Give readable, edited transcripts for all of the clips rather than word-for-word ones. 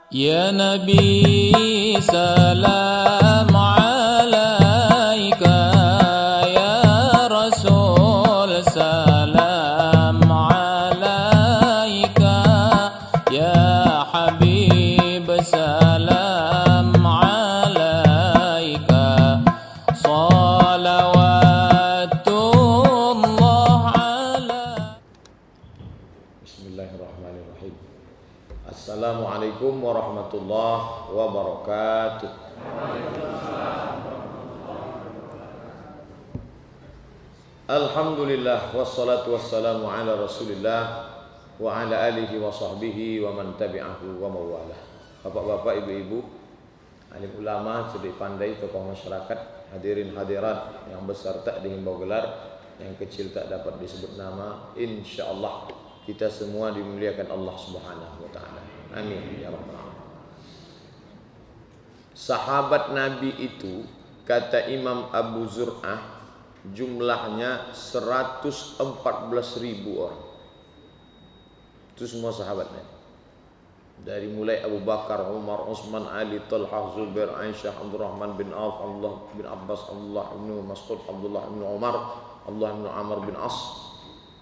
Ya Nabi salam alaika, ya Rasul salam alaika, ya Habib salam alaika, salawatullah ala. Bismillahirrahmanirrahim. Assalamualaikum warahmatullahi wabarakatuh. Alhamdulillah wassalatu wassalamu ala Rasulillah wa ala alihi wa sahbihi wa man tabi'ahu wa mawalah. Bapak-bapak, ibu-ibu, alim ulama, cerdik pandai, tokoh masyarakat, hadirin hadirat yang besar tak dihimbau gelar, yang kecil tak dapat disebut nama, insyaallah kita semua dimuliakan Allah Subhanahu wa taala. Amin ya rabbal alamin. Sahabat Nabi itu kata Imam Abu Zur'ah jumlahnya 114.000 orang. Itu semua sahabat Nabi. Dari mulai Abu Bakar, Umar, Utsman, Ali, Talhah, Zubair, Aisyah, Abdurrahman bin Auf, Abdullah bin Abbas, Abdullah bin Mas'ud, Abdullah bin Umar, Abdullah bin Amr bin As.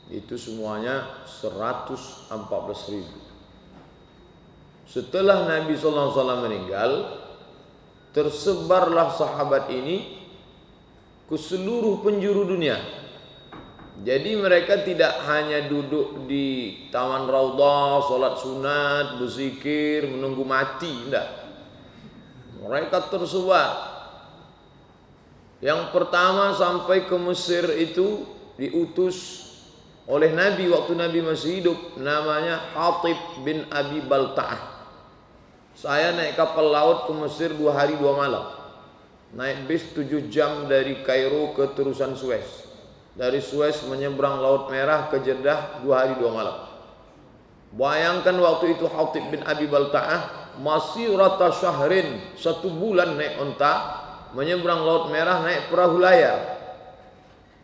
Itu semuanya 114.000. Setelah Nabi SAW meninggal, tersebarlah sahabat ini ke seluruh penjuru dunia. Jadi mereka tidak hanya duduk di taman Raudhah, sholat sunat, berzikir, menunggu mati, tidak. Mereka tersebar. Yang pertama sampai ke Mesir itu diutus oleh Nabi waktu Nabi masih hidup, namanya Hatib bin Abi Balta'ah. Saya naik kapal laut ke Mesir 2 hari 2 malam. Naik bis 7 jam dari Kairo ke terusan Suez. Dari Suez menyeberang Laut Merah ke Jeddah 2 hari 2 malam. Bayangkan waktu itu Hatib bin Abi Balta'ah masih rata syahrin, 1 bulan naik onta, menyeberang Laut Merah naik perahu layar.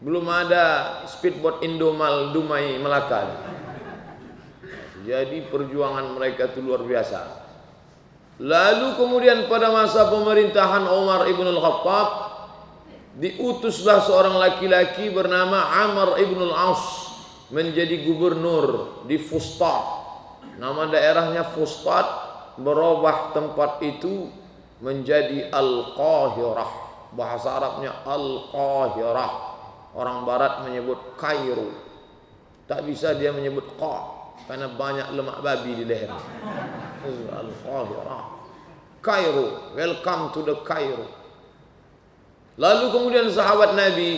Belum ada speedboat Indomal, Dumai, Melaka. Jadi perjuangan mereka itu luar biasa. Lalu kemudian pada masa pemerintahan Umar ibn al-Khattab, diutuslah seorang laki-laki bernama Amr ibn al-As menjadi gubernur di Fustat. Nama daerahnya Fustat, berubah tempat itu menjadi Al-Qahirah. Bahasa Arabnya Al-Qahirah. Orang barat menyebut Kairo. Tak bisa dia menyebut Qa karena banyak lemak babi di leher. Al-Qahirah, Kairo, welcome to the Kairo. Lalu kemudian sahabat Nabi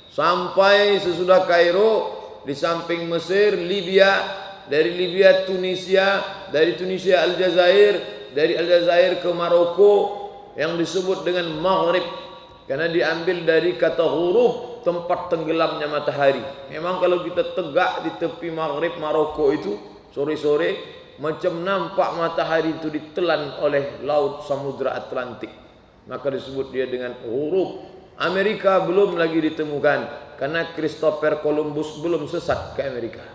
sampai sesudah Kairo, di samping Mesir, Libya, dari Libya Tunisia, dari Tunisia Aljazair, dari Aljazair ke Maroko yang disebut dengan Maghrib karena diambil dari kata ghurub, tempat tenggelamnya matahari. Memang kalau kita tegak di tepi Maghrib Maroko itu sore-sore, macam nampak matahari itu ditelan oleh laut Samudra Atlantik. Maka disebut dia dengan ghurub. Amerika belum lagi ditemukan karena Christopher Columbus belum sesat ke Amerika.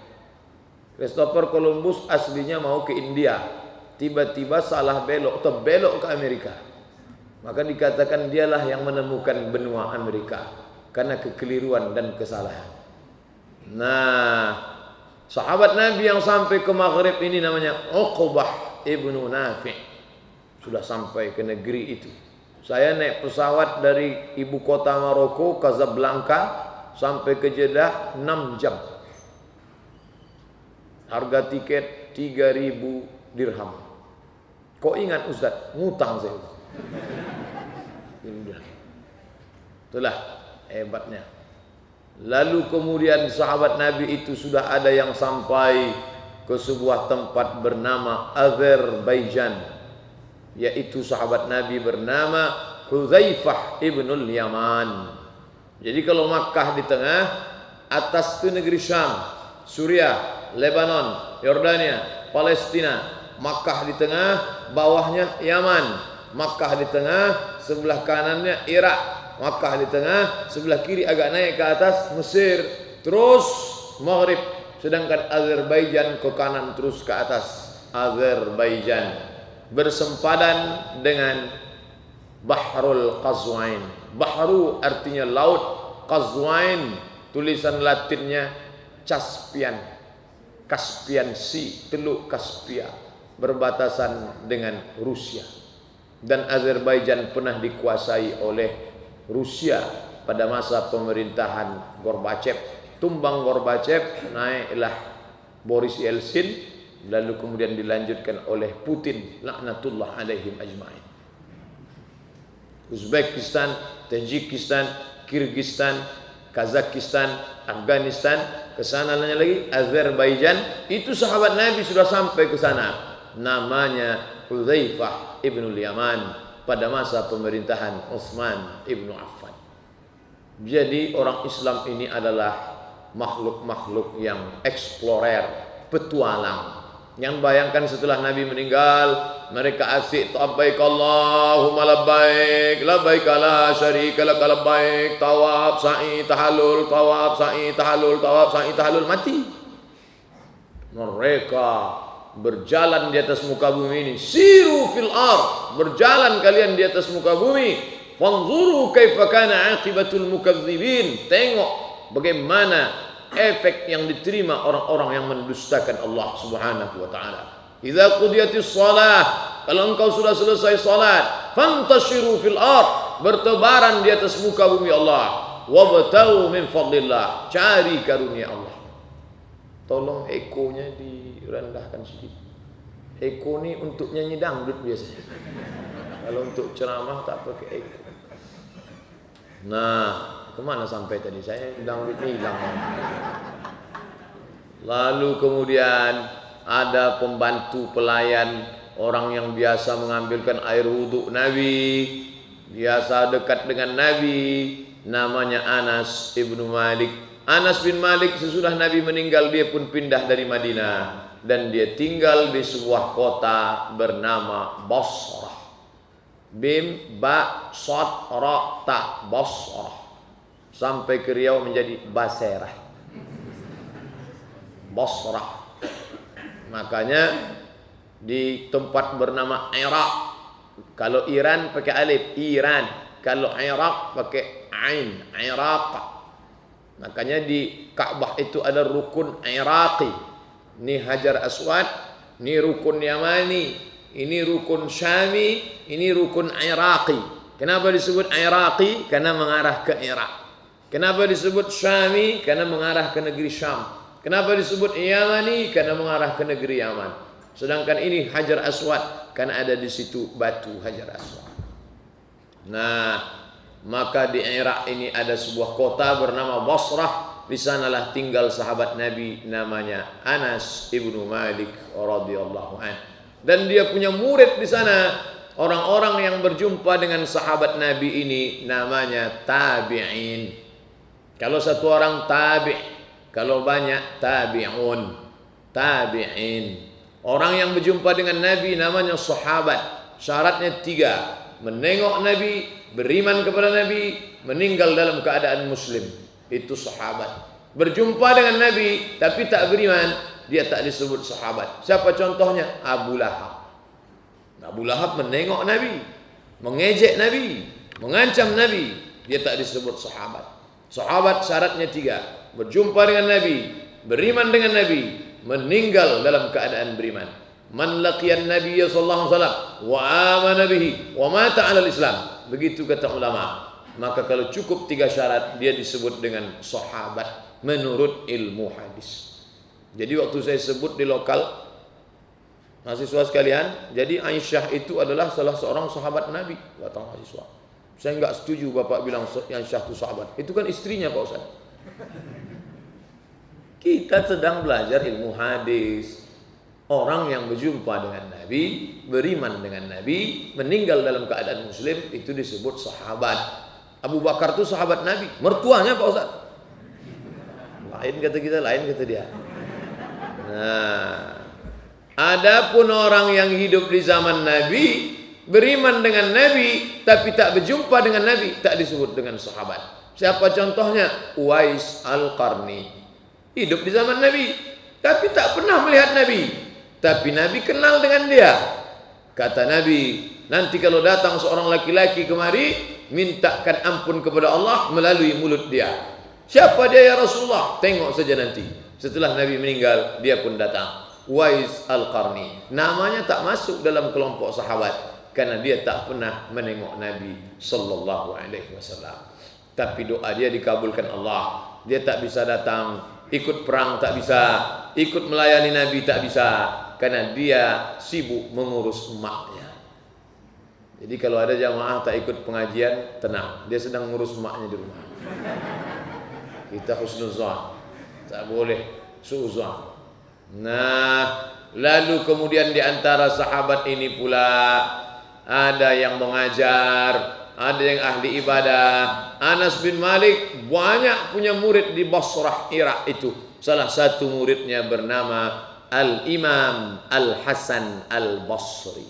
Christopher Columbus aslinya mau ke India, tiba-tiba salah belok atau belok ke Amerika. Maka dikatakan dialah yang menemukan benua Amerika karena kekeliruan dan kesalahan. Nah, sahabat Nabi yang sampai ke Maghrib ini namanya Uqbah ibnu Nafi'. Sudah sampai ke negeri itu. Saya naik pesawat dari ibu kota Maroko, Casablanca, sampai ke Jeddah 6 jam. Harga tiket 3.000 dirham. Kok ingat Ustaz? Ngutang saya. Itulah hebatnya. Lalu kemudian sahabat Nabi itu sudah ada yang sampai ke sebuah tempat bernama Azerbaijan, yaitu sahabat Nabi bernama Hudzaifah ibnul Yaman. Jadi kalau Makkah di tengah, atas itu negeri Syam, Suriah, Lebanon, Yordania, Palestina. Makkah di tengah, bawahnya Yaman. Makkah di tengah, sebelah kanannya Irak. Makkah di tengah, sebelah kiri agak naik ke atas Mesir, terus Maghrib. Sedangkan Azerbaijan ke kanan terus ke atas. Azerbaijan. bersempadan dengan Bahrul Qazwain. Bahru artinya laut, Qazwain tulisan Latinnya Caspian, Caspian Sea, Teluk Kaspia, berbatasan dengan Rusia. Dan Azerbaijan pernah dikuasai oleh Rusia pada masa pemerintahan Gorbachev. Tumbang Gorbachev, naiklah Boris Yeltsin, lalu kemudian dilanjutkan oleh Putin, laknatullah alaihim ajma'in. Uzbekistan, Tajikistan, Kyrgyzstan, Kazakhstan, Afghanistan, kesananya lagi Azerbaijan. Itu sahabat Nabi sudah sampai ke sana. Namanya Hudzaifah ibnul Yaman pada masa pemerintahan Utsman ibnu Affan. Jadi orang Islam ini adalah makhluk-makhluk yang explorer, petualang. Yang bayangkan setelah Nabi meninggal, mereka asik labbaik Allahumma labbaik, labbaik la syarika lak labbaik, tawaf, sa'i, tahallul, tawaf, sa'i, tahallul, tawaf, sa'i, tahallul, mati. Mereka berjalan di atas muka bumi ini. Siru fil ard, berjalan kalian di atas muka bumi. Fanzuru kaifa kana aqibatul mukadzibin. Tengok bagaimana efek yang diterima orang-orang yang mendustakan Allah Subhanahu wa taala. Idza qudiyatis shalah, kalau engkau sudah selesai salat, fantashiru fil ard, bertebaran di atas muka bumi Allah. Wabtaghu min fadlillah, cari karunia Allah. Tolong ekonya direndahkan sedikit. Eko ni untuk nyanyi dangdut biasanya. Kalau untuk ceramah tak pakai eko. Nah, kemana sampai tadi? Saya dangdut hilang. Lalu kemudian ada pembantu pelayan, orang yang biasa mengambilkan air wudhu Nabi, biasa dekat dengan Nabi, namanya Anas ibnu Malik. Anas bin Malik sesudah Nabi meninggal, dia pun pindah dari Madinah dan dia tinggal di sebuah kota bernama Basrah. Bim ba sad ra ta, Basrah. Sampai ke Riau menjadi Basrah. Basrah. Makanya di tempat bernama Iraq, kalau Iran pakai alif, Iran. Kalau Iraq pakai ain, Iraq. Makanya di Ka'bah itu ada rukun Iraqi. Ini Hajar Aswad, ini rukun Yamani, ini rukun Syami, ini rukun Iraqi. Kenapa disebut Iraqi? Karena mengarah ke Irak. Kenapa disebut Syami? Karena mengarah ke negeri Syam. Kenapa disebut Yamani? Karena mengarah ke negeri Yaman. Sedangkan ini Hajar Aswad karena ada di situ batu Hajar Aswad. Nah, maka di Irak ini ada sebuah kota bernama Basrah. Di sanalah tinggal sahabat Nabi namanya Anas ibnu Malik radhiyallahu anhu. Dan dia punya murid di sana. Orang-orang yang berjumpa dengan sahabat Nabi ini namanya tabi'in. Kalau satu orang tabi', kalau banyak tabi'un, tabi'in. Orang yang berjumpa dengan Nabi namanya sahabat. Syaratnya 3. Menengok Nabi, beriman kepada Nabi, meninggal dalam keadaan muslim. Itu sahabat. Berjumpa dengan Nabi tapi tak beriman, dia tak disebut sahabat. Siapa contohnya? Abu Lahab. Abu Lahab menengok Nabi, mengejek Nabi, mengancam Nabi, dia tak disebut sahabat. Sahabat syaratnya 3. Berjumpa dengan Nabi, beriman dengan Nabi, meninggal dalam keadaan beriman. Man laqiyan Nabiy sallallahu alaihi wasallam wa amana bihi wa mata 'ala al-Islam. Begitu kata ulama. Maka kalau cukup 3 syarat, dia disebut dengan sahabat menurut ilmu hadis. Jadi waktu saya sebut di lokal mahasiswa sekalian, jadi Aisyah itu adalah salah seorang sahabat Nabi, kata mahasiswa. Saya enggak setuju Bapak bilang Aisyah itu sahabat. Itu kan istrinya Pak Ustaz. Kita sedang belajar ilmu hadis. Orang yang berjumpa dengan Nabi, beriman dengan Nabi, meninggal dalam keadaan muslim, itu disebut sahabat. Abu Bakar itu sahabat Nabi, mertuanya Pak Ustaz. Lain kata kita, lain kata dia. Nah, adapun orang yang hidup di zaman Nabi, beriman dengan Nabi, tapi tak berjumpa dengan Nabi, tak disebut dengan sahabat. Siapa contohnya? Uwais Al-Qarni. Hidup di zaman Nabi, tapi tak pernah melihat Nabi. Tapi Nabi kenal dengan dia. Kata Nabi, nanti kalau datang seorang laki-laki kemari, mintakan ampun kepada Allah melalui mulut dia. Siapa dia ya Rasulullah? Tengok saja nanti. Setelah Nabi meninggal, dia pun datang. Wais Al-Qarni. Namanya tak masuk dalam kelompok sahabat karena dia tak pernah menengok Nabi sallallahu alaihi wasallam. Tapi doa dia dikabulkan Allah. Dia tak bisa datang, ikut perang tak bisa, ikut melayani Nabi tak bisa, karena dia sibuk mengurus emaknya. Jadi kalau ada jamaah tak ikut pengajian, tenang, dia sedang mengurus emaknya di rumah. Kita husnuzan, tak boleh suuzan. Nah, lalu kemudian di antara sahabat ini pula ada yang mengajar, ada yang ahli ibadah. Anas bin Malik banyak punya murid di Basrah, Irak itu. Salah satu muridnya bernama Al-Imam Al-Hasan Al-Basri.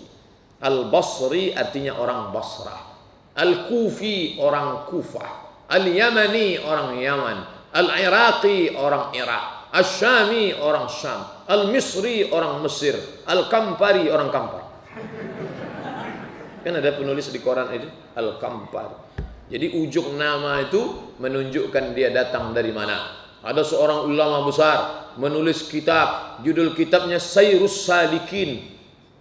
Al-Basri artinya orang Basrah. Al-Kufi orang Kufah. Al-Yamani orang Yaman. Al-Iraqi orang Irak. Al-Syami orang Syam. Al-Misri orang Mesir. Al-Kampari orang Kampar. Kan ada penulis di koran itu Al-Kampar. Jadi ujung nama itu menunjukkan dia datang dari mana. Ada seorang ulama besar menulis kitab, judul kitabnya Sayrus Salikin.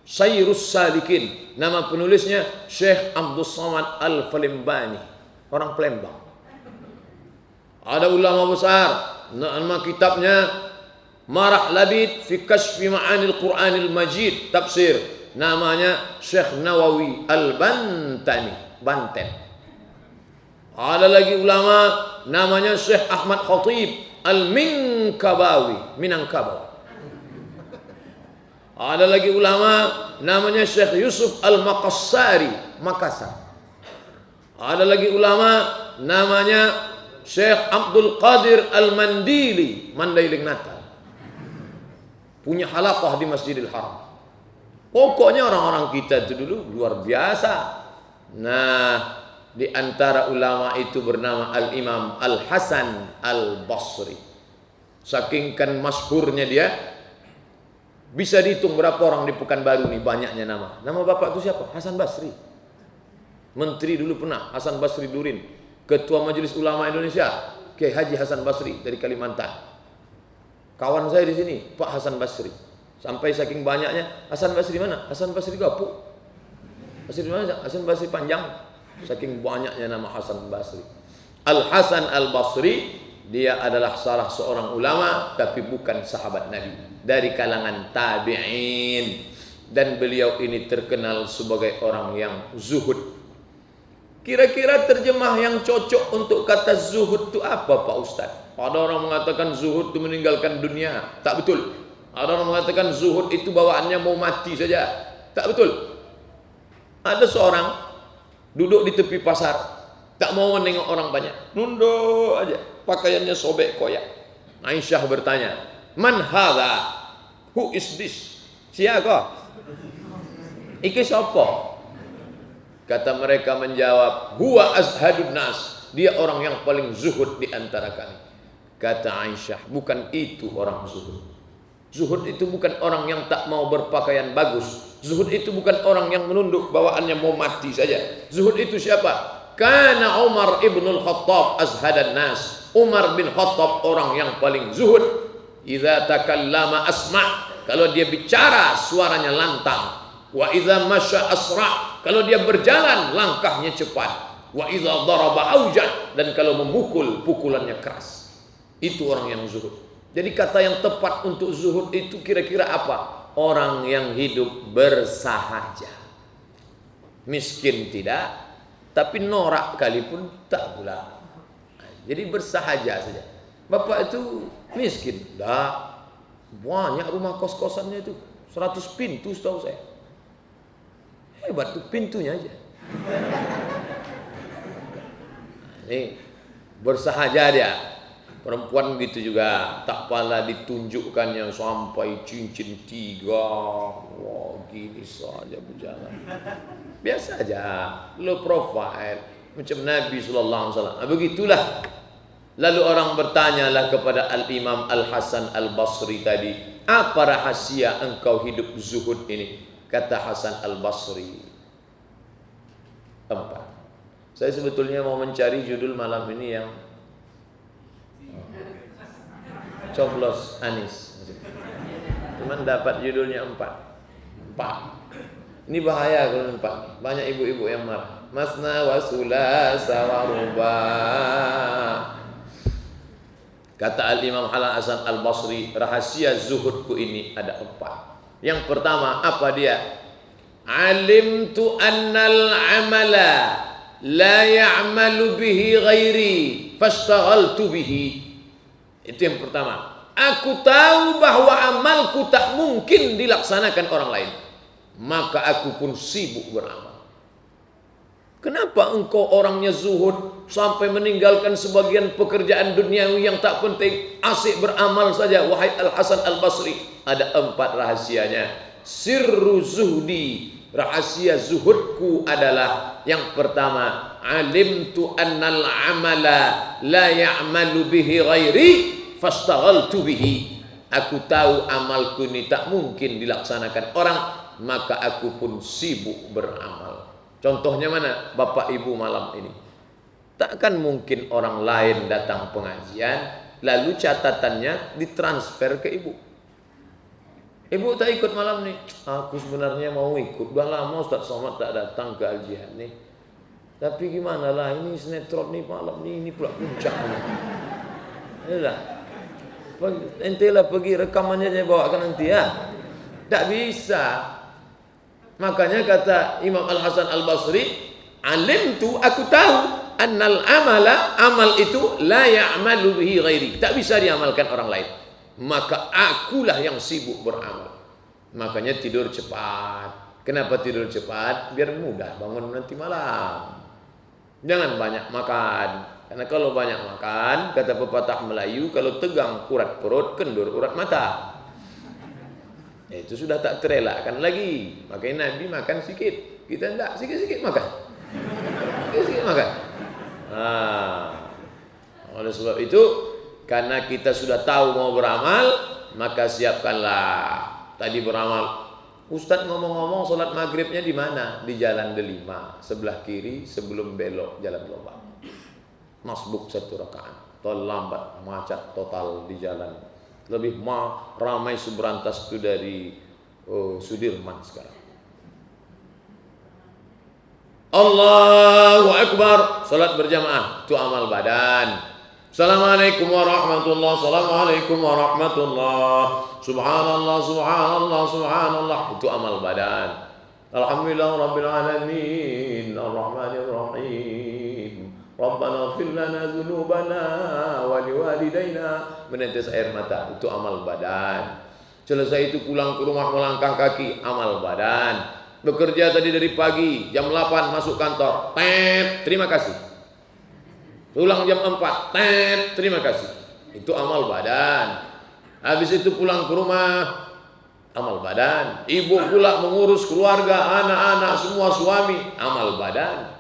Sayrus Salikin. Nama penulisnya Syekh Abdul Samad Al-Falembani, orang Palembang. Ada ulama besar, nama kitabnya Marah Labid fi Kashfi Ma'anil Quranil Majid, tafsir. Namanya Syekh Nawawi Al-Bantani, Banten. Ada lagi ulama namanya Syekh Ahmad Khatib Al-Minkabawi, Minangkabau. Ada lagi ulama namanya Syekh Yusuf Al-Maqassari, Makassar. Ada lagi ulama namanya Syekh Abdul Qadir Al-Mandili, Mandailing Natal. Punya halaqah di Masjidil Haram. Pokoknya orang-orang kita itu dulu luar biasa. Nah, di antara ulama itu bernama Al-Imam Al-Hasan Al-Basri. Saking kan masyhurnya dia, bisa dihitung berapa orang di Pekanbaru nih banyaknya nama. Nama bapak itu siapa? Hasan Basri. Menteri dulu pernah, Hasan Basri Durin. Ketua Majelis Ulama Indonesia, Kiai Haji Hasan Basri dari Kalimantan. Kawan saya di sini, Pak Hasan Basri. Sampai saking banyaknya, Hasan Basri mana? Hasan Basri Gapuk. Basri mana? Hasan Basri Panjang. Saking banyaknya nama Hasan Basri. Al-Hasan Al-Basri, dia adalah salah seorang ulama tapi bukan sahabat Nabi, dari kalangan tabi'in, dan beliau ini terkenal sebagai orang yang zuhud. Kira-kira terjemah yang cocok untuk kata zuhud itu apa Pak Ustaz? Ada orang mengatakan zuhud itu meninggalkan dunia. Tak betul. Ada orang mengatakan zuhud itu bawaannya mau mati saja. Tak betul. Ada seorang duduk di tepi pasar, tak mau menengok orang banyak, nunduk aja, pakaiannya sobek koyak. Aisyah bertanya, "Man hadha? Who is this?" Siapa? Iki sapa? Kata mereka menjawab, "Huwa azhadun nas." Dia orang yang paling zuhud di antara kami. Kata Aisyah, bukan itu orang zuhud. Zuhud itu bukan orang yang tak mau berpakaian bagus. Zuhud itu bukan orang yang menunduk bawaannya mau mati saja. Zuhud itu siapa? Kana Umar ibnul Khattab azhadan nas. Umar bin Khattab orang yang paling zuhud. Idza takallama asma'. Kalau dia bicara suaranya lantang. Wa idza masya asra'. Kalau dia berjalan langkahnya cepat. Wa idza daraba aujad. Dan kalau memukul pukulannya keras. Itu orang yang zuhud. Jadi kata yang tepat untuk zuhud itu kira-kira apa? Orang yang hidup bersahaja. Miskin tidak, tapi norak kali pun tak pula. Jadi bersahaja saja. Bapak itu miskin? Tak. Banyak rumah kos-kosannya itu. 100 pintu setahu saya. Hebat tuh pintunya aja. Ini bersahaja dia. Perempuan gitu juga, tak pala ditunjukkan yang sampai cincin 3. Wah, gini saja berjalan. Biasa aja, low profile, macam Nabi SAW. Begitulah. Lalu orang bertanyalah kepada Al-Imam Al-Hasan Al-Basri tadi, apa rahasia engkau hidup zuhud ini? Kata Hasan Al-Basri. 4. Saya sebetulnya mau mencari judul malam ini yang coblos Anis. Cuman dapat judulnya 4. Ini bahaya kalau 4. Banyak ibu-ibu yang marah. Masna wa sulasa wa ruba. Kata Al-Imam Hasan Al-Basri, rahasia zuhudku ini ada 4. Yang pertama, apa dia? Alimtu annal amala la ya'malu bihi ghairi fastaghaltu bihi. Itu yang pertama. Aku tahu bahwa amalku tak mungkin dilaksanakan orang lain, maka aku pun sibuk beramal. Kenapa engkau orangnya zuhud sampai meninggalkan sebagian pekerjaan duniawi yang tak penting, asik beramal saja? Wahai Al-Hasan Al-Basri, ada 4 rahasianya. Sirru zuhdi, rahasia zuhudku adalah yang pertama, alimtu annal amala la ya'malu bihi ghairi fastaghaltu bihi. Aku tahu amalku ini tak mungkin dilaksanakan orang, maka aku pun sibuk beramal. Contohnya mana? Bapak Ibu malam ini. Takkan mungkin orang lain datang pengajian, lalu catatannya ditransfer ke ibu. Ibu tak ikut malam nih. Aku sebenarnya mau ikut. Udah lama Ustaz Somad tak datang ke Al-Jihad nih. Tapi gimana lah, ini sinetron nih malam nih, ini pula puncaknya. Inilah. Entilah pergi rekamannya saya bawakan nanti ya. Tak bisa. Makanya kata Imam Al-Hasan Al-Basri, alimtu, aku tahu, annal amala, amal itu la ya'malu bihi ghairi, tak bisa diamalkan orang lain, maka akulah yang sibuk beramal. Makanya tidur cepat. Kenapa tidur cepat? Biar mudah bangun nanti malam. Jangan banyak makan, karena kalau banyak makan, kata pepatah Melayu, kalau tegang urat perut, kendur urat mata. Itu sudah tak terelakkan lagi. Makanya Nabi makan sikit, kita enggak, sikit-sikit makan. Sikit-sikit makan. Oleh sebab itu, karena kita sudah tahu mau beramal, maka siapkanlah. Tadi beramal, Ustadz ngomong-ngomong sholat maghribnya di mana? Di Jalan Delima, sebelah kiri sebelum belok Jalan Lobak. Masbuk 1 rakaat. Terlambat, macet total di jalan. Lebih ramai Subrantas itu dari Sudirman sekarang. Allahu Akbar, salat berjamaah, itu amal badan. Assalamualaikum warahmatullahi, assalamualaikum warahmatullahi, subhanallah, subhanallah, subhanallah, itu amal badan. Alhamdulillah rabbil alamin, arrahmanir rahim, Rabbana ighfir lana dzunubana wa liwalidayna, menetes air mata, itu amal badan. Selesai itu pulang ke rumah melangkah kaki, amal badan. Bekerja tadi dari pagi, jam 8 masuk kantor, terima kasih. Pulang jam 4, terima kasih. Itu amal badan. Habis itu pulang ke rumah, amal badan. Ibu pula mengurus keluarga, anak-anak, semua suami, amal badan.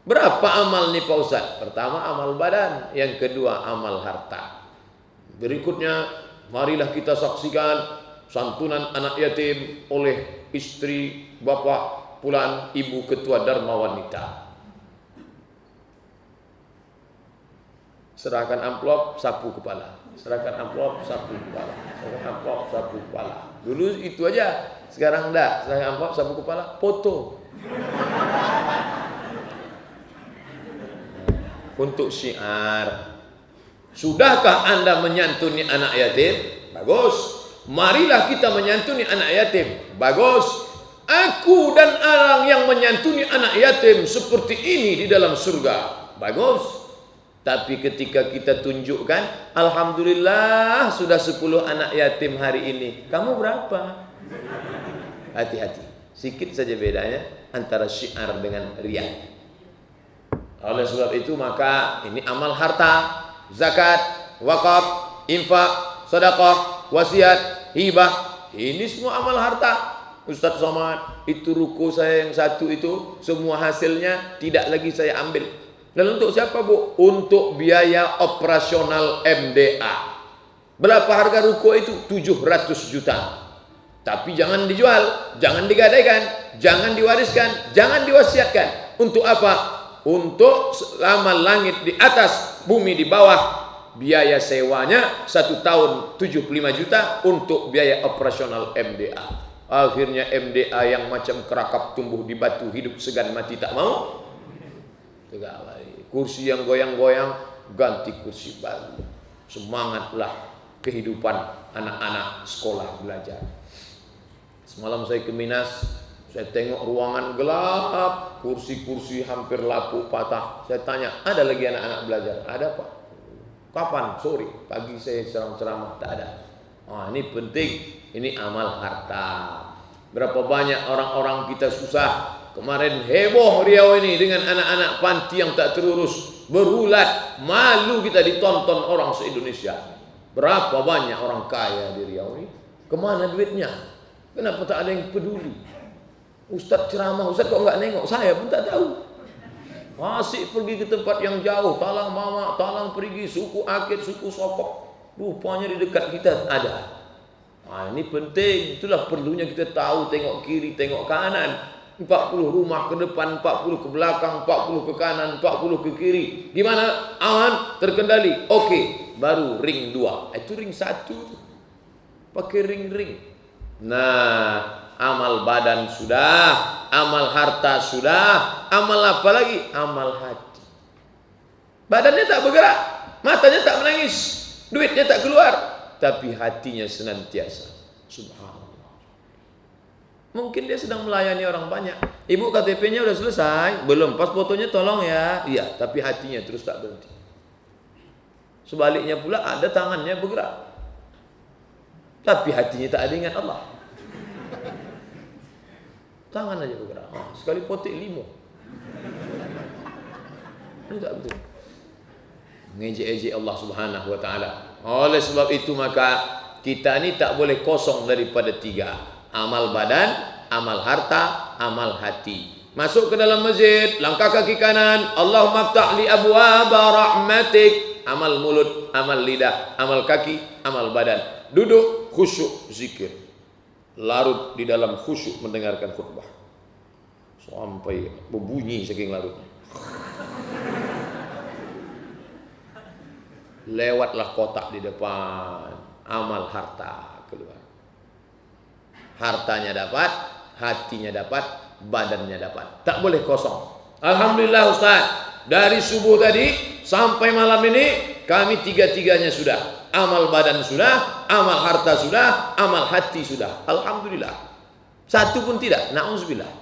Berapa amal nih Pak Ustaz? Pertama amal badan, yang kedua amal harta. Berikutnya marilah kita saksikan santunan anak yatim oleh istri bapak pulan ibu ketua Dharma Wanita. Serahkan amplop, sapu kepala. Serahkan amplop, sapu kepala. Serahkan amplop, sapu kepala. Dulu itu aja, sekarang enggak. Serahkan amplop, sapu kepala, foto. Untuk syiar. Sudahkah Anda menyantuni anak yatim? Bagus. Marilah kita menyantuni anak yatim. Bagus. Aku dan orang yang menyantuni anak yatim seperti ini di dalam surga. Bagus. Tapi ketika kita tunjukkan, alhamdulillah sudah 10 anak yatim hari ini. Kamu berapa? Hati-hati. Sikit saja bedanya antara syiar dengan riya. Oleh sebab itu maka ini amal harta, zakat, wakaf, infak, sedekah, wasiat, hibah, ini semua amal harta. Ustaz Somad, itu ruko saya yang satu itu semua hasilnya tidak lagi saya ambil. Lalu untuk siapa Bu? Untuk biaya operasional MDA. Berapa harga ruko itu? 700 juta. Tapi jangan dijual, jangan digadaikan, jangan diwariskan, jangan diwasiatkan. Untuk apa? Untuk selama langit di atas, bumi di bawah. Biaya sewanya 1 tahun 75 juta untuk biaya operasional MDA. Akhirnya MDA yang macam kerakap tumbuh di batu, hidup segan mati tak mau. Kursi yang goyang-goyang ganti kursi baru. Semangatlah kehidupan anak-anak sekolah belajar. Semalam saya ke Minas, saya tengok ruangan gelap, kursi-kursi hampir lapuk patah. Saya tanya, ada lagi anak-anak belajar? Ada Pak. Kapan? Sore. Pagi saya ceramah, tak ada. Ini penting, ini amal harta. Berapa banyak orang-orang kita susah. Kemarin heboh Riau ini dengan anak-anak panti yang tak terurus, berulat, malu kita ditonton orang se-Indonesia. Berapa banyak orang kaya di Riau ini? Kemana duitnya? Kenapa tak ada yang peduli? Ustaz ceramah, Ustaz kok enggak nengok? Saya pun tak tahu. Masih pergi ke tempat yang jauh, talang mama, talang perigi, suku Akit, suku Sokok. Rupanya di dekat kita ada. Ini penting, itulah perlunya kita tahu, tengok kiri, tengok kanan. 40 rumah ke depan, 40 ke belakang, 40 ke kanan, 40 ke kiri. Gimana? Aman, terkendali. Oke, baru ring 2. Itu ring 1. Pakai ring-ring. Nah, amal badan sudah, amal harta sudah, amal apa lagi? Amal hati. Badannya tak bergerak, matanya tak menangis, duitnya tak keluar, tapi hatinya senantiasa. Subhanallah. Mungkin dia sedang melayani orang banyak. Ibu KTP-nya udah selesai? Belum. Pas fotonya tolong ya. Iya, tapi hatinya terus tak berhenti. Sebaliknya pula ada tangannya bergerak, tapi hatinya tak ada ingat Allah. Tangan aja bergerak. Sekali potik 5. Ini tak betul. Ngejek-ejek Allah Subhanahu wa taala. Oleh sebab itu maka kita ni tak boleh kosong daripada 3. Amal badan, amal harta, amal hati. Masuk ke dalam masjid, langkah kaki kanan, Allahumma aftah li abwaaba rahmatik. Amal mulut, amal lidah, amal kaki, amal badan. Duduk khusyuk zikir. Larut di dalam khusyuk mendengarkan khutbah. Sampai berbunyi saking larutnya. Lewatlah kotak di depan, amal harta keluar. Hartanya dapat, hatinya dapat, badannya dapat. Tak boleh kosong. Alhamdulillah Ustaz, dari subuh tadi sampai malam ini kami 3-3-nya sudah. Amal badan sudah, amal harta sudah, amal hati sudah. Alhamdulillah. Satu pun tidak. Na'udzubillah.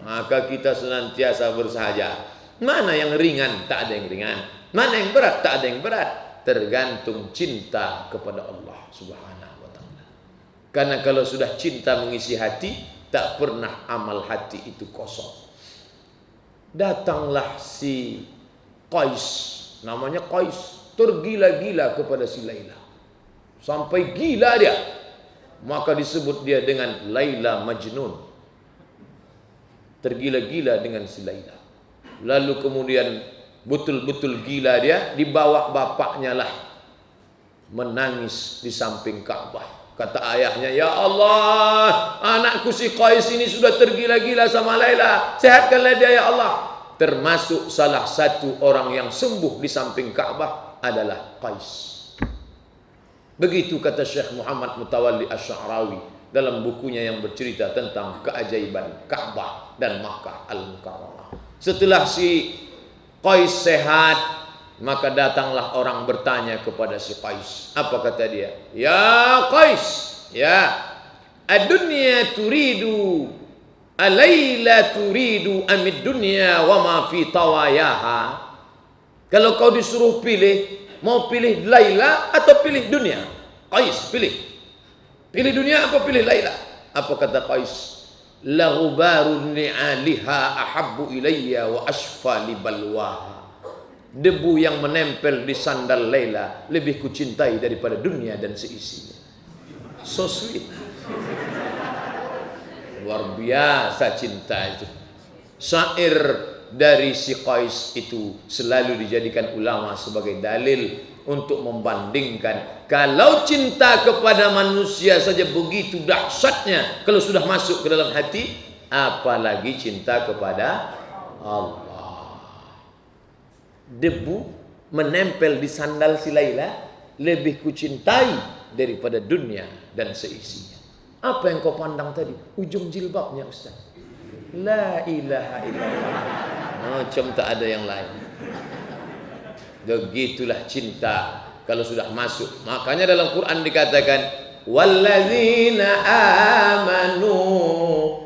Maka kita senantiasa bersahaja. Mana yang ringan? Tak ada yang ringan. Mana yang berat? Tak ada yang berat. Tergantung cinta kepada Allah Subhanahu. Karena kalau sudah cinta mengisi hati, tak pernah amal hati itu kosong. Datanglah si Qais, namanya Qais, tergila-gila kepada si Laila. Sampai gila dia. Maka disebut dia dengan Laila Majnun. Tergila-gila dengan si Laila. Lalu kemudian betul-betul gila dia, dibawa bapaknya lah menangis di samping Ka'bah. Kata ayahnya, ya Allah, anakku si Qais ini sudah tergila-gila sama Laila. Sehatkanlah dia ya Allah. Termasuk salah satu orang yang sembuh di samping Ka'bah adalah Qais. Begitu kata Syekh Muhammad Mutawalli Asy-Sya'rawi dalam bukunya yang bercerita tentang keajaiban Ka'bah dan Makkah Al-Mukarramah. Setelah si Qais sehat, maka datanglah orang bertanya kepada si Qais. Apa kata dia? Ya Qais, ya, ad-dunya turidu, alayla turidu amid dunya wa ma fi tawayaha. Kalau kau disuruh pilih, mau pilih Laila atau pilih dunia? Qais pilih. Pilih dunia apa pilih Laila? Apa kata Qais? La ghubarun ni'aliha ahabbu ilayya wa ashfa li balwaha. Debu yang menempel di sandal Laila lebih kucintai daripada dunia dan seisinya. So sweet. Luar biasa cinta itu. Syair dari si Qais itu selalu dijadikan ulama sebagai dalil untuk membandingkan kalau cinta kepada manusia saja begitu dahsyatnya kalau sudah masuk ke dalam hati, apalagi cinta kepada Allah. Debu menempel di sandal si Laila lebih kucintai daripada dunia dan seisinya. Apa yang kau pandang tadi? Ujung jilbabnya, Ustaz. La ilaha illallah. Macam tak ada yang lain. Begitulah cinta kalau sudah masuk. Makanya dalam Quran dikatakan walladzina amanu,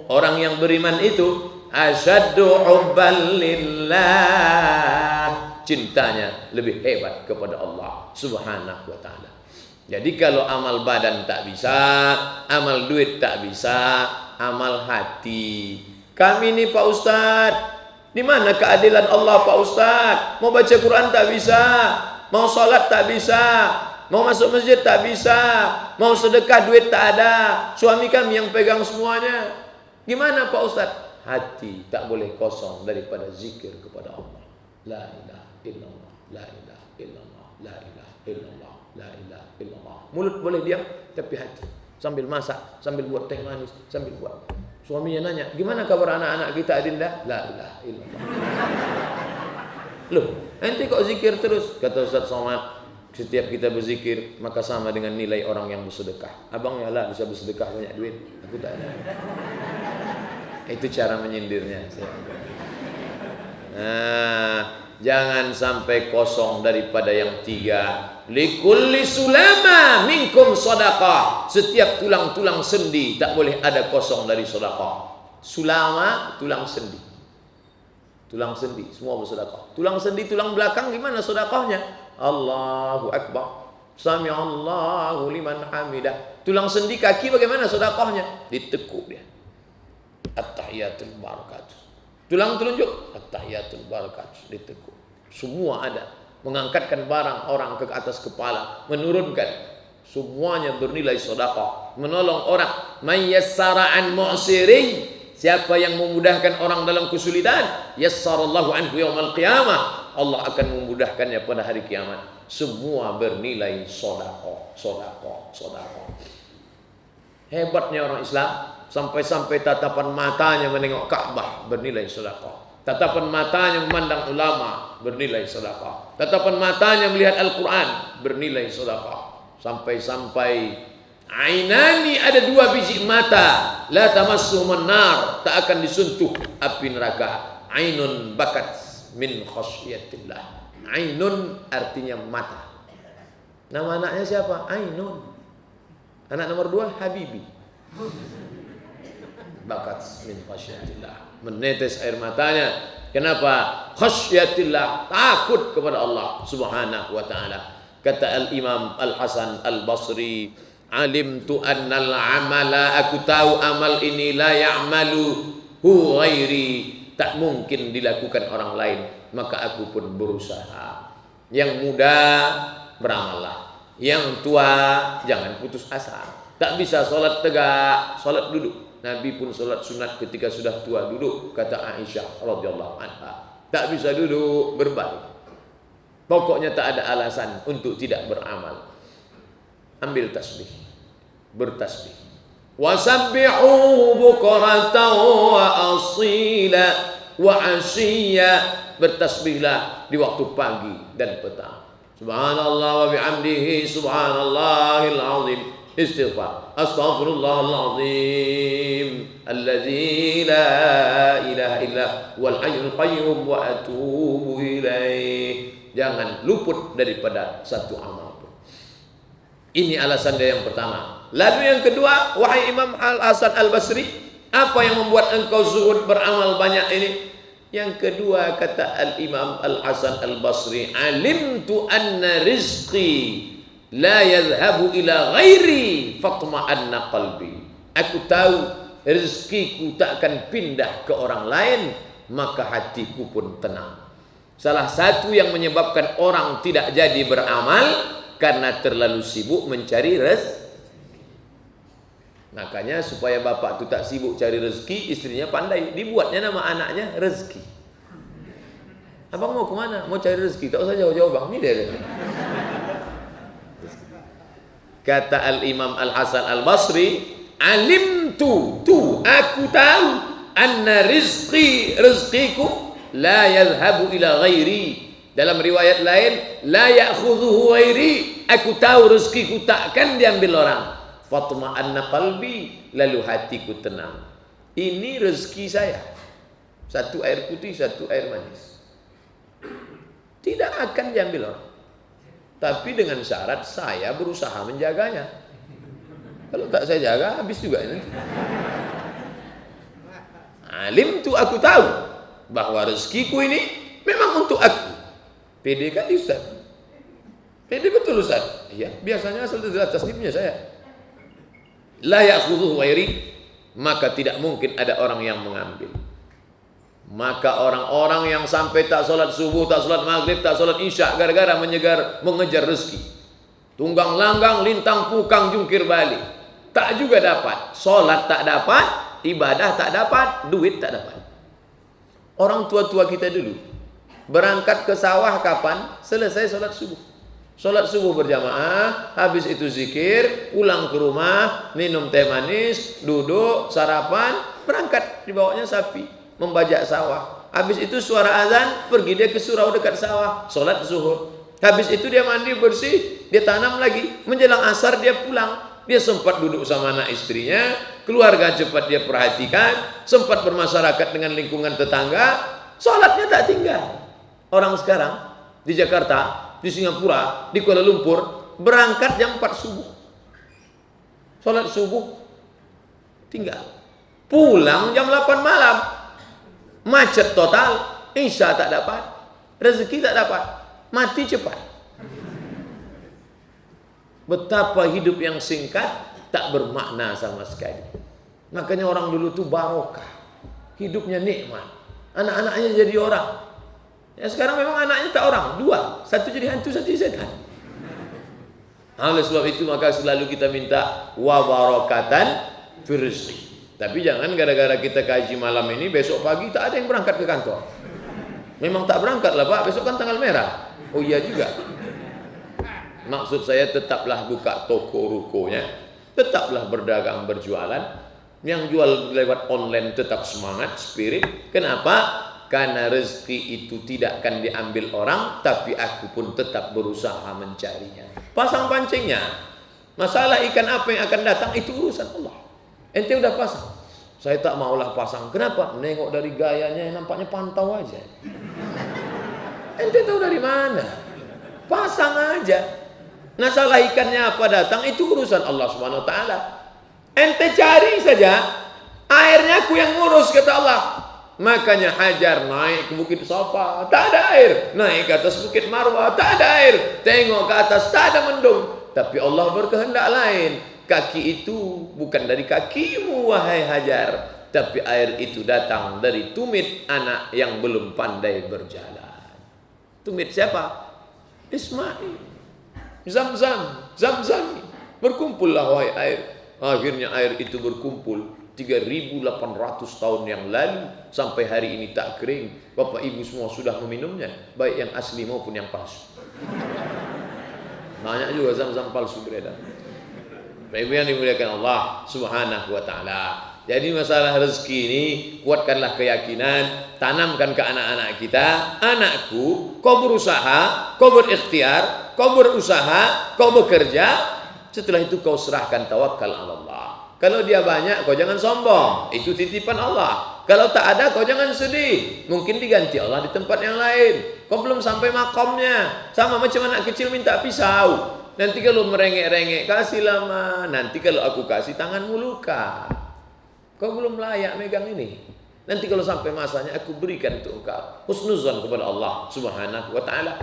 orang yang beriman itu asyaddu hubban lillah, cintanya lebih hebat kepada Allah Subhanahu wa taala. Jadi kalau amal badan tak bisa, amal duit tak bisa, amal hati. Kami ni Pak Ustadz, di mana keadilan Allah Pak Ustadz? Mau baca Quran tak bisa, mau sholat tak bisa, mau masuk masjid tak bisa, mau sedekah duit tak ada. Suami kami yang pegang semuanya. Gimana Pak Ustadz? Hati tak boleh kosong daripada zikir kepada Allah. La ilaha illallah, la ilaha illallah, la ilaha illallah, la ilaha illallah. Mulut boleh diam, tapi hati sambil masak, sambil buat teh manis, sambil buat. Suaminya nanya, gimana kabar anak-anak kita Adinda? La ilaha illallah. Loh, ente kok zikir terus? Kata Ustaz Somad, setiap kita berzikir maka sama dengan nilai orang yang bersedekah. Abang ya lah bisa bersedekah banyak duit, aku tak ada. Itu cara menyindirnya. Nah, jangan sampai kosong daripada yang tiga. Likulli sulama minkum sadaqah. Setiap tulang-tulang sendi tak boleh ada kosong dari sedekah. Sulama tulang sendi. Tulang sendi semua bersedekah. Tulang sendi, tulang belakang gimana sedekahnya? Allahu akbar. Sami Allahu liman hamidah. Tulang sendi kaki bagaimana sedekahnya? Ditekuk dia. At-tahiyatul barakatuh. Tulang telunjuk, at-tahiyatul barakatuh, ditekuk. Semua ada. Mengangkatkan barang orang ke atas kepala, menurunkan, semuanya bernilai sedekah. Menolong orang, may yassara an mu'sirin, siapa yang memudahkan orang dalam kesulitan, yassarallahu anhu yaumal qiyamah, Allah akan memudahkannya pada hari kiamat. Semua bernilai sedekah, sedekah, sedekah. Hebatnya orang Islam, sampai-sampai tatapan matanya menengok Ka'bah bernilai sedekah. Tatapan matanya memandang ulama bernilai sedekah. Tatapan matanya melihat Al-Quran bernilai sedekah. Sampai-sampai ainani, ada dua biji mata, la tamassuhumun nar, tak akan disentuh api neraka. Ainun bakat min khasyiatillah. Ainun artinya mata. Nama anaknya siapa? Ainun. Anak nomor 2 Habibi. Bakat min khasyiatillah, menetes air matanya. Kenapa? Khasyiatillah, takut kepada Allah Subhanahu wa taala. Kata Al-Imam Al-Hasan Al-Basri, alimtu annal amala, aku tahu amal ini la ya'malu hu ghairi, tak mungkin dilakukan orang lain, maka aku pun berusaha. Yang muda beramallah, yang tua jangan putus asa. Tak bisa solat tegak, solat duduk. Nabi pun solat sunat ketika sudah tua duduk, kata Aisyah radhiyallahu anha. Tak bisa duduk, berbalik. Pokoknya tak ada alasan untuk tidak beramal. Ambil tasbih, bertasbih. Wasabbihu bukratan wa asila wa ashiya, bertasbihlah di waktu pagi dan petang. Subhanallah wa bihamdihi subhanallahil azim. Istighfar, astaghfirullahaladzim alladzi la ilaha illa wal hayyul qayyum wa atubu ilaih. Jangan luput daripada satu amal pun. Ini alasan dia yang pertama. Lalu yang kedua, wahai Imam Al-Hasan Al-Basri, apa yang membuat engkau zuhud beramal banyak ini? Yang kedua, kata Al-Imam Al-Hasan Al-Basri, alimtu anna rizqi la yadhhabu ila ghairi fatma'anna qalbi. Aku tahu rezekiku tak akan pindah ke orang lain, maka hatiku pun tenang. Salah satu yang menyebabkan orang tidak jadi beramal karena terlalu sibuk mencari rezeki. Makanya supaya bapak itu tak sibuk cari rezeki, istrinya pandai, dibuatnya nama anaknya rezeki. Abang mau kemana? Mau cari rezeki. Tak usah jauh-jauh bang. Ini dia. Kata Al-Imam Al-Hasan Al-Basri, alimtu, aku tahu, anna rizqiku la yadhhabu ila ghairi. Dalam riwayat lain, la ya'khudhuhu ghairi. Aku tahu rezekiku takkan diambil orang. Fatma'anna qalbi, lalu hatiku tenang. Ini rezeki saya. Satu air putih, satu air manis. Tidak akan diambil orang. Tapi dengan syarat saya berusaha menjaganya. Kalau tak saya jaga, habis juga ini. Alim tu aku tahu bahwa rezekiku ini memang untuk aku. Pede kan Ustaz? Pede betul Ustaz? Iya, biasanya asal dari atas ini punya saya. La ya'khudhuhu ghairi, maka tidak mungkin ada orang yang mengambil. Maka orang-orang yang sampai tak solat subuh, tak solat maghrib, tak solat isya gara-gara mengejar rezeki, tunggang langgang, lintang pukang, jungkir balik, tak juga dapat. Solat tak dapat, ibadah tak dapat, duit tak dapat. Orang tua-tua kita dulu berangkat ke sawah kapan? Selesai solat subuh. Solat subuh berjamaah, habis itu zikir, pulang ke rumah, minum teh manis, duduk, sarapan, berangkat, dibawanya sapi, membajak sawah. Habis itu suara azan, pergi dia ke surau dekat sawah, solat zuhur. Habis itu dia mandi bersih, dia tanam lagi. Menjelang asar dia pulang. Dia sempat duduk sama anak istrinya, keluarga cepat dia perhatikan, sempat bermasyarakat dengan lingkungan tetangga, solatnya tak tinggal. Orang sekarang di Jakarta, di Singapura, di Kuala Lumpur, berangkat jam 4 subuh. Solat subuh tinggal. Pulang jam 8 malam. Macet total, isya tak dapat, rezeki tak dapat, mati cepat. Betapa hidup yang singkat tak bermakna sama sekali. Makanya orang dulu tuh barokah, hidupnya nikmat, anak-anaknya jadi orang. Ya sekarang memang anaknya tak orang, dua, satu jadi hantu, satu jadi setan. Oleh sebab itu maka selalu kita minta wa barakatan fir rizqi. Tapi jangan gara-gara kita kaji malam ini, besok pagi tak ada yang berangkat ke kantor. Memang tak berangkat lah Pak, besok kan tanggal merah. Oh iya juga. Maksud saya tetaplah buka toko rukonya, tetaplah berdagang berjualan. Yang jual lewat online tetap semangat, spirit. Kenapa? Karena rezeki itu tidak akan diambil orang, tapi aku pun tetap berusaha mencarinya. Pasang pancingnya. Masalah ikan apa yang akan datang itu urusan Allah. Ente udah pasang, saya tak maulah pasang. Kenapa? Nengok dari gayanya nampaknya pantau aja. Ente tahu dari mana? Pasang aja. Nah salah ikannya apa datang itu urusan Allah Subhanahu Wa Taala. Ente cari saja, airnya aku yang ngurus kata Allah. Makanya Hajar naik ke Bukit Safa, tak ada air. Naik ke atas Bukit Marwah, tak ada air. Tengok ke atas, tak ada mendung. Tapi Allah berkehendak lain. Kaki itu bukan dari kakimu wahai Hajar, tapi air itu datang dari tumit anak yang belum pandai berjalan. Tumit siapa? Ismail. Zam-zam. Berkumpullah wahai air. Akhirnya air itu berkumpul 3.800 tahun yang lalu sampai hari ini tak kering. Bapak ibu semua sudah meminumnya, baik yang asli maupun yang palsu. Banyak juga zam-zam palsu beredar. Ibu yang dimuliakan Allah Subhanahu Wa Taala. Jadi masalah rezeki ini kuatkanlah keyakinan, tanamkan ke anak-anak kita. Anakku, kau berusaha, kau berikhtiar, kau berusaha, kau bekerja. Setelah itu kau serahkan tawakal Allah. Kalau dia banyak, kau jangan sombong. Itu titipan Allah. Kalau tak ada, kau jangan sedih. Mungkin diganti Allah di tempat yang lain. Kau belum sampai makomnya. Sama macam anak kecil minta pisau. Nanti kalau merengek-rengek, kasih lama. Nanti kalau aku kasih, tanganmu luka. Kau belum layak megang ini. Nanti kalau sampai masanya, aku berikan untuk engkau. Husnuzan kepada Allah Subhanahu Wa Taala.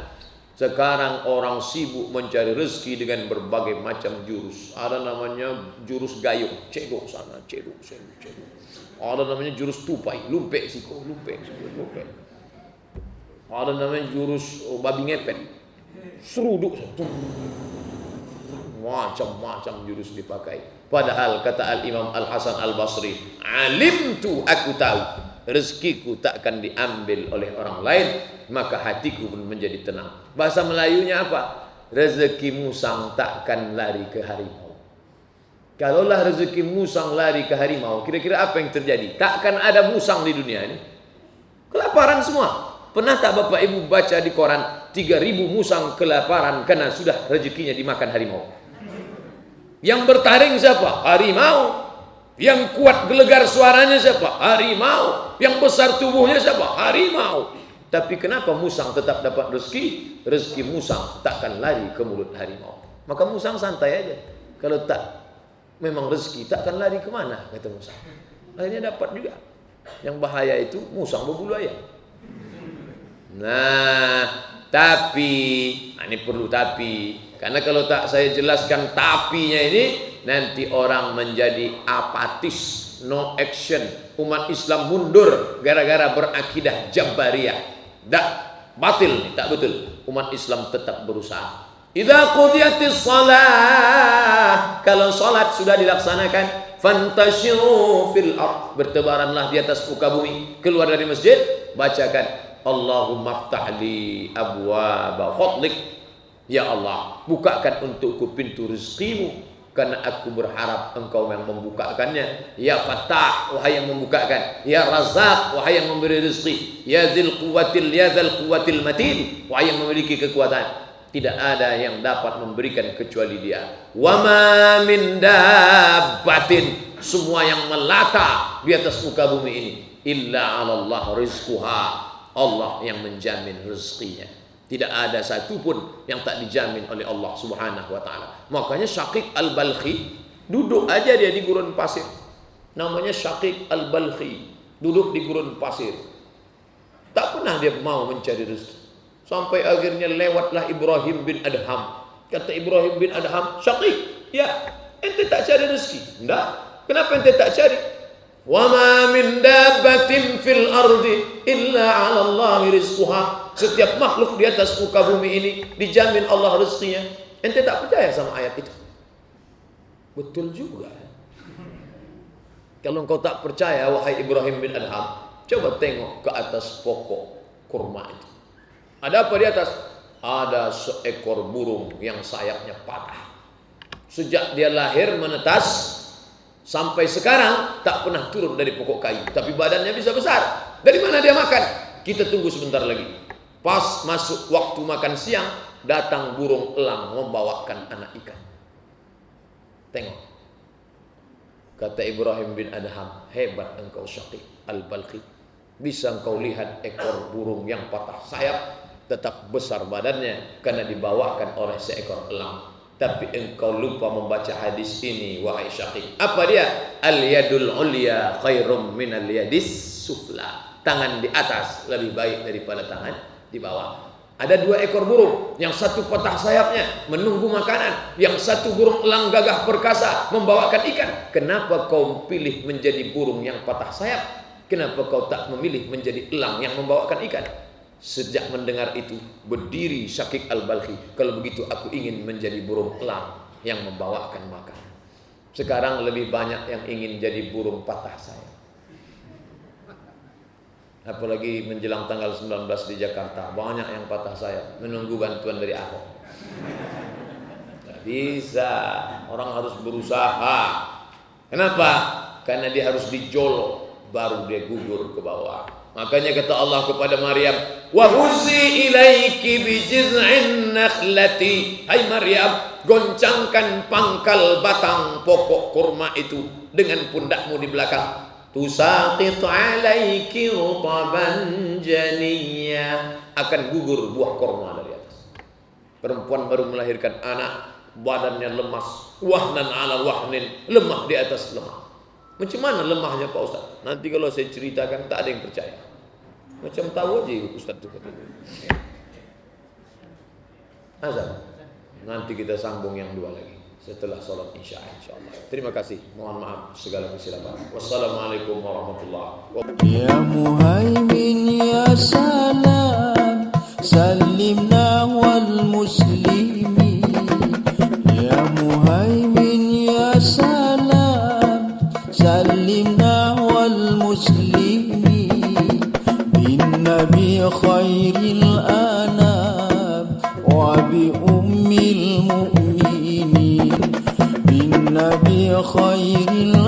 Sekarang orang sibuk mencari rezeki dengan berbagai macam jurus. Ada namanya jurus gayung, cedok sana, cedok. Ada namanya jurus tupai, lumpek siko. Ada namanya jurus babi ngepet, seruduk. Macam-macam jurus dipakai. Padahal kata Al-Imam Al-Hasan Al-Basri, alimtu, aku tahu, rezekiku tak akan diambil oleh orang lain, maka hatiku pun menjadi tenang. Bahasa Melayunya apa? Rezeki musang tak akan lari ke harimau. Kalaulah rezeki musang lari ke harimau, kira-kira apa yang terjadi? Tak akan ada musang di dunia ini. Kelaparan semua. Pernah tak Bapak Ibu baca di koran 3.000 musang kelaparan karena sudah rezekinya dimakan harimau? Yang bertaring siapa? Harimau. Yang kuat gelegar suaranya siapa? Harimau. Yang besar tubuhnya siapa? Harimau. Tapi kenapa musang tetap dapat rezeki? Rezeki musang takkan lari ke mulut harimau. Maka musang santai aja. Kalau tak memang rezeki takkan lari kemana, kata musang. Akhirnya dapat juga. Yang bahaya itu musang berbulu ayam. Nah, tapi ini perlu tapi. Karena kalau tak saya jelaskan tapinya ini, nanti orang menjadi apatis, no action. Umat Islam mundur gara-gara berakidah Jabariyah. Tak batil nih, tak betul. Umat Islam tetap berusaha. Idza qudiyatis shalah, kalau salat sudah dilaksanakan, fantashiru fil ard, bertebaranlah di atas muka bumi. Keluar dari masjid, bacakan Allahumma ftahli abwaaba fadlik. Ya Allah, bukakan untukku pintu rezekimu, karena aku berharap engkau yang membukakannya. Ya Fattah, wahai yang membukakan. Ya Razak, wahai yang memberi rezeki. Ya Dzul Quwwatil Matin, wahai yang memiliki kekuatan. Tidak ada yang dapat memberikan kecuali Dia. Wa ma min dabbatin, semua yang melata di atas muka bumi ini, illa 'ala Allah rizquha, Allah yang menjamin rezekinya. Tidak ada satupun yang tak dijamin oleh Allah Subhanahu wa ta'ala. Makanya Syaqiq Al-Balkhi duduk aja dia di gurun pasir. Namanya Syaqiq Al-Balkhi, duduk di gurun pasir. Tak pernah dia mau mencari rezeki. Sampai akhirnya lewatlah Ibrahim bin Adham. Kata Ibrahim bin Adham, Syaqiq, ya, ente tak cari rezeki? Enggak. Kenapa ente tak cari? Wa ma min dabbatin fil ardi illa 'ala Allahi rizquha. Setiap makhluk di atas muka bumi ini dijamin Allah rezekinya. Ente tak percaya sama ayat itu? Betul juga. Kalau engkau tak percaya, wahai Ibrahim bin Adham, coba tengok ke atas pokok kurma itu. Ada apa di atas? Ada seekor burung yang sayapnya patah. Sejak dia lahir menetas sampai sekarang tak pernah turun dari pokok kayu, tapi badannya bisa besar. Dari mana dia makan? Kita tunggu sebentar lagi. Pas masuk waktu makan siang, datang burung elang membawakan anak ikan. Tengok. Kata Ibrahim bin Adham, hebat engkau Syaqiq Al-Balkhi. Bisa engkau lihat ekor burung yang patah sayap, tetap besar badannya karena dibawakan oleh seekor elang. Tapi engkau lupa membaca hadis ini, wahai Syaqiq. Apa dia? Al-yadul ulya khairum minal yadis sufla. Tangan di atas lebih baik daripada tangan di bawah. Ada 2 ekor burung, yang satu patah sayapnya menunggu makanan, yang satu burung elang gagah perkasa membawakan ikan. Kenapa kau pilih menjadi burung yang patah sayap? Kenapa kau tak memilih menjadi elang yang membawakan ikan? Sejak mendengar itu, berdiri Syaqiq Al-Balkhi. Kalau begitu aku ingin menjadi burung elang yang membawakan makanan. Sekarang lebih banyak yang ingin jadi burung patah sayap. Apalagi menjelang tanggal 19 di Jakarta, banyak yang patah sayap menunggu bantuan dari Ahok. Tidak bisa, orang harus berusaha. Kenapa? Karena dia harus dijolok, baru dia gugur ke bawah. Makanya kata Allah kepada Maryam, wa huzzi ilaiki bi jiz'in nakhlati. Hai Maryam, goncangkan pangkal batang pokok kurma itu dengan pundakmu di belakang. Tusaqit alaiki rutaban janiyya, akan gugur buah kurma dari atas. Perempuan baru melahirkan anak, badannya lemas, wahnan ala wahnin, lemah di atas lemah. Macam mana lemahnya Pak Ustaz? Nanti kalau saya ceritakan tak ada yang percaya. Macam tahu aja Ustaz itu kata. Azan. Nanti kita sambung yang 2 lagi setelah salat Isya insyaallah. Terima kasih. Mohon maaf segala kesilapan. Wassalamualaikum warahmatullahi wabarakatuh. Ya Muhaimin ya salam, salimna wal muslimin. Ya Muhaimin ya salam, salimna wal muslimin. بالنبي خير الأنام وبأم المؤمنين بالنبي خير الأنام